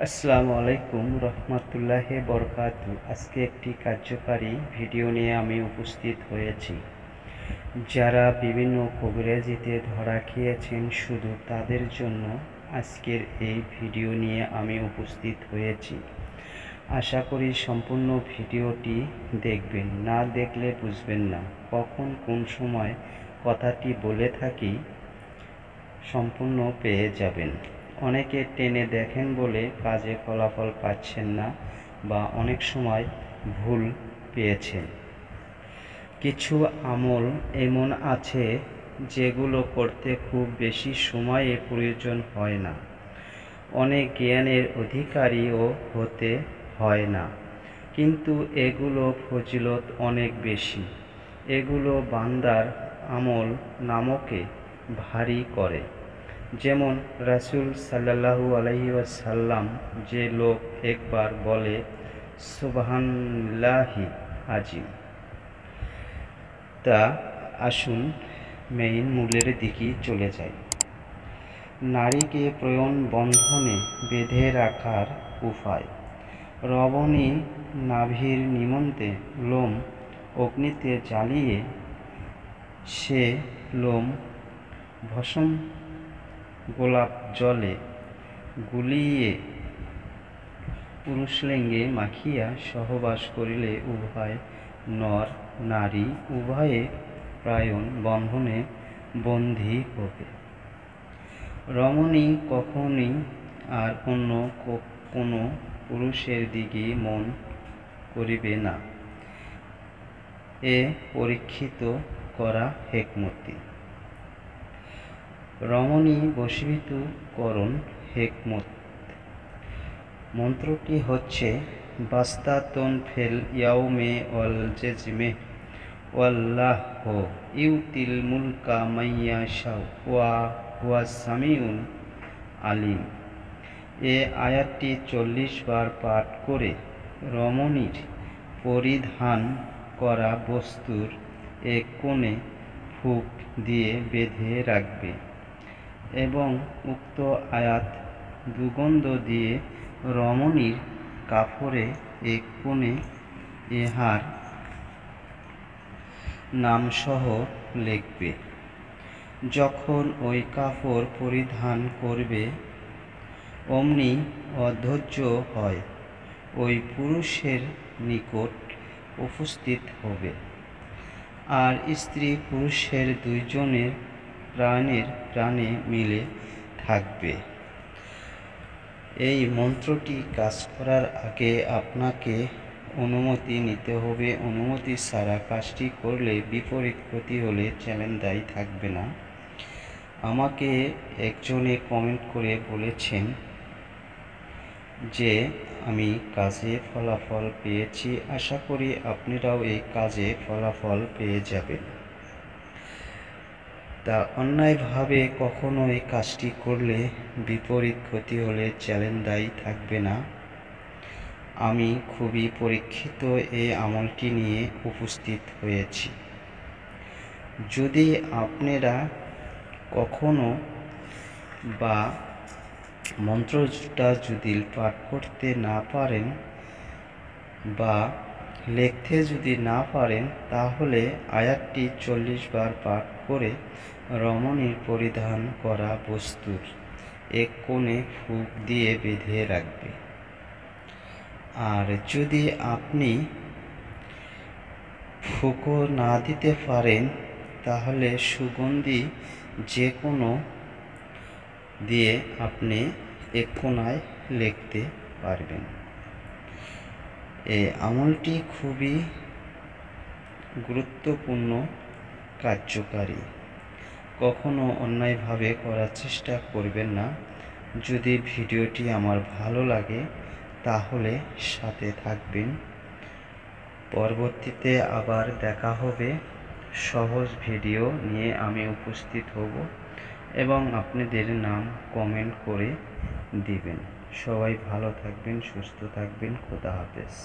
আসসালামু আলাইকুম রহমতুল্লাহি বরকাতু। আজকে একটি কার্যকারী ভিডিও নিয়ে আমি উপস্থিত হয়েছি। যারা বিভিন্ন কবিরাজিতে ধরা খেয়েছেন শুধু তাদের জন্য আজকের এই ভিডিও নিয়ে আমি উপস্থিত হয়েছি। আশা করি সম্পূর্ণ ভিডিওটি দেখবেন, না দেখলে বুঝবেন না কখন কোন সময় কথাটি বলে থাকি। সম্পূর্ণ পেয়ে যাবেন। অনেকে টেনে দেখেন বলে কাজে ফলাফল পাচ্ছেন না বা অনেক সময় ভুল পেয়েছেন। কিছু আমল এমন আছে যেগুলো করতে খুব বেশি সময়ের প্রয়োজন হয় না, অনেক জ্ঞানের অধিকারীও হতে হয় না, কিন্তু এগুলো ফজিলত অনেক বেশি। এগুলো বান্দার আমল নামকে ভারী করে। যেমন রাসূল সাল্লাল্লাহু আলাইহি ওয়াসাল্লাম, যে লোক একবার বলে সুবহানাল্লাহি আজিম। তা আসুন মেইন মূলের দিকে চলে যাই। নারীকে প্রয়ণ বন্ধনে বেঁধে রাখার উপায়। রমণী নাভির নিমন্তে লোম অগ্নিতে জ্বালিয়ে সে লোম ভস্ম গোলাপ জলে গুলিয়ে পুরুষলিঙ্গে মাখিয়া সহবাস করিলে উভয় নর নারী উভয়ে প্রায়ণ বন্ধনে বন্দী হবে। রমণী কখনই আর অন্য কোনো পুরুষের দিকে মন করিবে না। এ পরীক্ষিত করা হেকমতি। রমণী বশীভূতকরণ হেকমত। মন্ত্রটি হচ্ছে বাস্তাতুন ফিল ইয়াউমে ওয়াল জাজমে ওয়াল্লাহু ইউতিল মুলকা মাইয়াশাউ ওয়া হুয়াস সামিউল আলিম। এ আয়াতটি 40 বার পাঠ করে রমণীর পরিধান করা বস্তুর এক কোণে ফুঁক দিয়ে বেঁধে রাখবে এবং উক্ত আয়াত দুগন্ধ দিয়ে রমণীর কাপড়ে এক কোণে ইহার নামসহ লিখবে। যখন ওই কাপড় পরিধান করবে অমনি অধৈর্য হয় ওই পুরুষের নিকট উপস্থিত হবে, আর স্ত্রী পুরুষের দুইজনের প্রাণে মিলে থাকবে। এই মন্ত্রটি কাজ করার আগে আপনাকে অনুমতি নিতে হবে। অনুমতি ছাড়া কাজটি করলে বিপরীত ক্ষতি হলে চ্যালেঞ্জ দায়ী থাকবে না। আমাকে একজনে কমেন্ট করে বলেছেন যে আমি কাজে ফলাফল পেয়েছি। আশা করি আপনারাও এই কাজে ফলাফল পেয়ে যাবেন। তা অন্যায়ভাবে কখনো এই কাজটি করলে বিপরীত ক্ষতি হলে চ্যালেঞ্জ দায়ী থাকবে না। আমি খুবই পরীক্ষিত এই আমলটি নিয়ে উপস্থিত হয়েছি। যদি আপনারা কখনো বা মন্ত্রটা যদি পাঠ করতে না পারেন বা লিখতে যদি না পারেন, তাহলে আয়াতটি 40 বার পাঠ করে রমণীর পরিধান করা বস্তুর এক কোণে ফুঁক দিয়ে বেঁধে রাখবে। আর যদি আপনি ফুঁকও না দিতে পারেন, তাহলে সুগন্ধি যে কোনো দিয়ে আপনি এক কোণায় লিখতে পারবেন। এই আমলটি খুবই গুরুত্বপূর্ণ, কার্যকারী। কখনো অন্যায়ভাবে করার চেষ্টা করবেন না। যদি ভিডিওটি আমার ভালো লাগে তাহলে সাথে থাকবেন। পরবর্তীতে আবার দেখা হবে। সহজ ভিডিও নিয়ে আমি উপস্থিত হব এবং আপনাদের নাম কমেন্ট করে দিবেন। সবাই ভালো থাকবেন, সুস্থ থাকবেন। খোদা হাফেজ।